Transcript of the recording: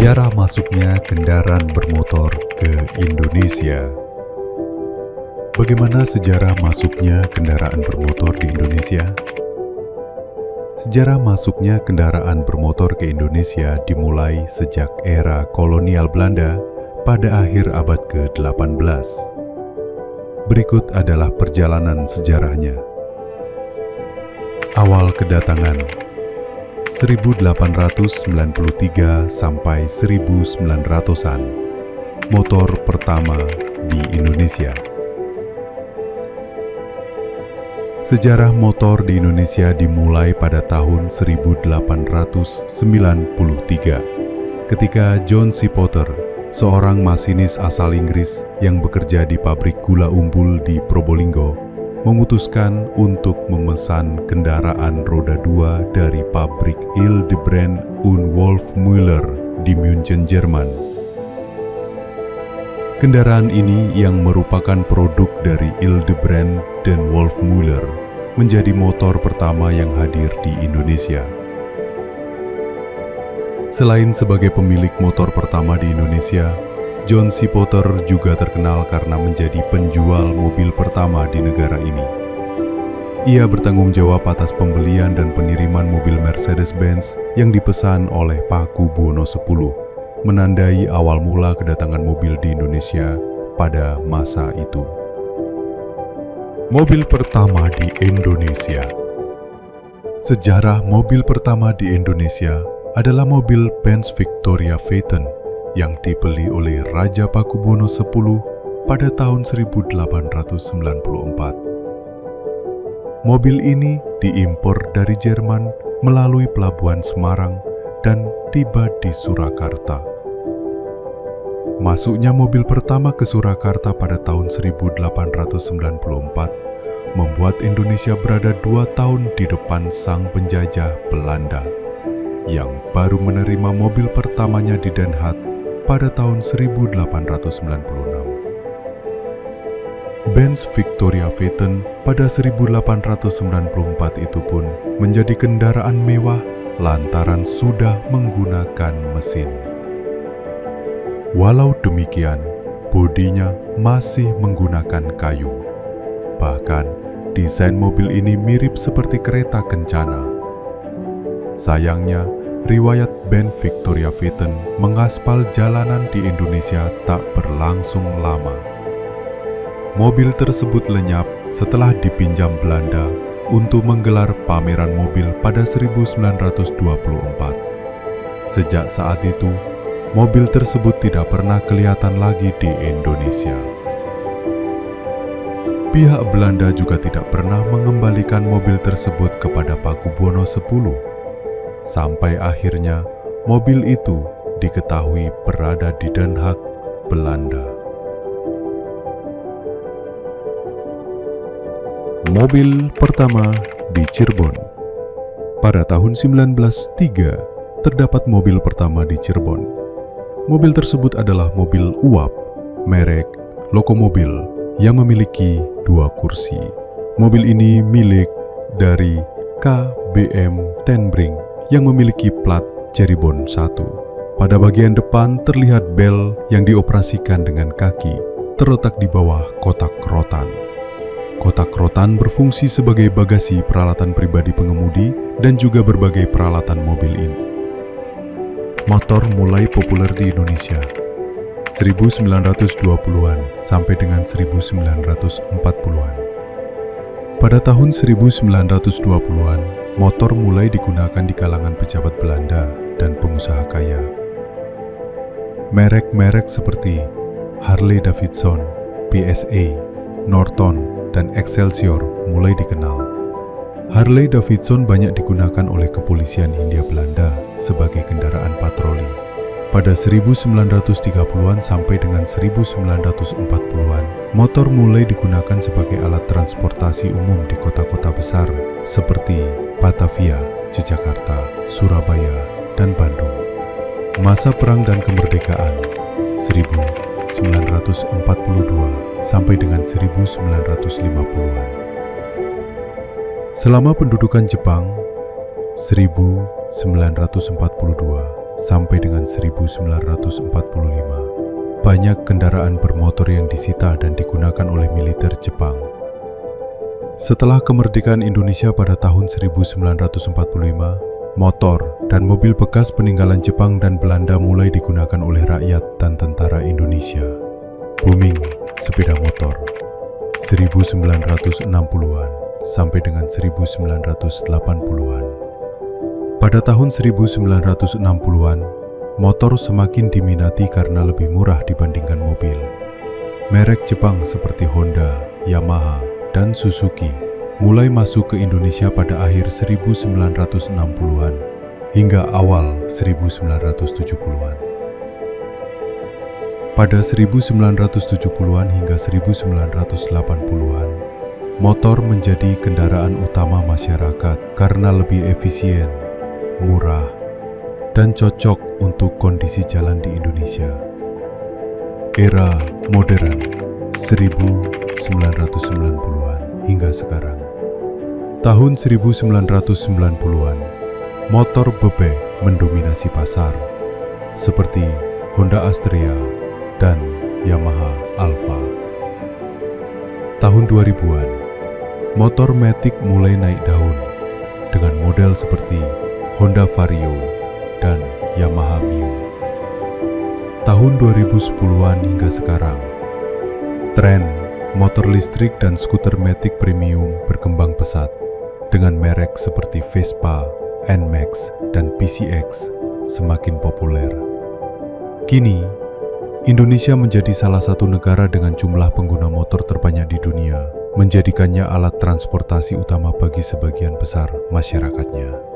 Sejarah masuknya kendaraan bermotor ke Indonesia. Bagaimana sejarah masuknya kendaraan bermotor di Indonesia? Sejarah masuknya kendaraan bermotor ke Indonesia dimulai sejak era kolonial Belanda pada akhir abad ke-18. Berikut adalah perjalanan sejarahnya. Awal kedatangan 1893 sampai 1900-an, motor pertama di Indonesia. Sejarah motor di Indonesia dimulai pada tahun 1893 ketika John C. Potter, seorang masinis asal Inggris yang bekerja di pabrik gula umbul di Probolinggo, memutuskan untuk memesan kendaraan roda 2 dari pabrik Hildebrand und Wolfmüller di München, Jerman. Kendaraan ini yang merupakan produk dari Hildebrand dan Wolfmüller menjadi motor pertama yang hadir di Indonesia. Selain sebagai pemilik motor pertama di Indonesia, John C. Potter juga terkenal karena menjadi penjual mobil pertama di negara ini. Ia bertanggung jawab atas pembelian dan peniriman mobil Mercedes-Benz yang dipesan oleh Paku Buwono X, menandai awal mula kedatangan mobil di Indonesia pada masa itu. Mobil pertama di Indonesia. Sejarah mobil pertama di Indonesia adalah mobil Benz Victoria Phaeton yang dibeli oleh Raja Pakubuwono X pada tahun 1894. Mobil ini diimpor dari Jerman melalui pelabuhan Semarang dan tiba di Surakarta. Masuknya mobil pertama ke Surakarta pada tahun 1894 membuat Indonesia berada 2 tahun di depan sang penjajah Belanda yang baru menerima mobil pertamanya di Den Haag pada tahun 1896. Benz Victoria Phaeton pada 1894 itu pun menjadi kendaraan mewah lantaran sudah menggunakan mesin. Walau demikian, bodinya masih menggunakan kayu. Bahkan, desain mobil ini mirip seperti kereta kencana. Sayangnya, riwayat Benz Victoria Phaeton mengaspal jalanan di Indonesia tak berlangsung lama. Mobil tersebut lenyap setelah dipinjam Belanda untuk menggelar pameran mobil pada 1924. Sejak saat itu, mobil tersebut tidak pernah kelihatan lagi di Indonesia. Pihak Belanda juga tidak pernah mengembalikan mobil tersebut kepada Pakubuwono X. Sampai akhirnya, mobil itu diketahui berada di Den Haag, Belanda. Mobil pertama di Cirebon. Pada tahun 1903, terdapat mobil pertama di Cirebon. Mobil tersebut adalah mobil uap, merek Lokomobil, yang memiliki 2 kursi. Mobil ini milik dari KBM Tenbrink yang memiliki plat Cirebon 1. Pada bagian depan terlihat bel yang dioperasikan dengan kaki, terletak di bawah kotak rotan. Kotak rotan berfungsi sebagai bagasi peralatan pribadi pengemudi dan juga berbagai peralatan mobil ini. Motor mulai populer di Indonesia 1920-an sampai dengan 1940-an. Pada tahun 1920-an, motor mulai digunakan di kalangan pejabat Belanda dan pengusaha kaya. Merek-merek seperti Harley Davidson, PSA, Norton, dan Excelsior mulai dikenal. Harley Davidson banyak digunakan oleh kepolisian Hindia Belanda sebagai kendaraan patroli. Pada 1930-an sampai dengan 1940-an, motor mulai digunakan sebagai alat transportasi umum di kota-kota besar seperti Batavia, Yogyakarta, Surabaya, dan Bandung. Masa Perang dan Kemerdekaan 1942 sampai dengan 1950-an. Selama pendudukan Jepang 1942 sampai dengan 1945, banyak kendaraan bermotor yang disita dan digunakan oleh militer Jepang. Setelah kemerdekaan Indonesia pada tahun 1945, motor dan mobil bekas peninggalan Jepang dan Belanda mulai digunakan oleh rakyat dan tentara Indonesia. Booming sepeda motor 1960-an sampai dengan 1980-an. Pada tahun 1960-an, motor semakin diminati karena lebih murah dibandingkan mobil. Merek Jepang seperti Honda, Yamaha, dan Suzuki mulai masuk ke Indonesia pada akhir 1960-an hingga awal 1970-an. Pada 1970-an hingga 1980-an, motor menjadi kendaraan utama masyarakat karena lebih efisien, murah, dan cocok untuk kondisi jalan di Indonesia. Era modern 1990-an hingga sekarang. Tahun 1990-an, motor bebek mendominasi pasar, seperti Honda Astrea dan Yamaha Alfa. Tahun 2000-an, motor matic mulai naik daun dengan model seperti Honda Vario dan Yamaha Mio. Tahun 2010-an hingga sekarang, tren motor listrik dan skuter matic premium berkembang pesat dengan merek seperti Vespa, NMAX, dan PCX semakin populer. Kini, Indonesia menjadi salah satu negara dengan jumlah pengguna motor terbanyak di dunia, menjadikannya alat transportasi utama bagi sebagian besar masyarakatnya.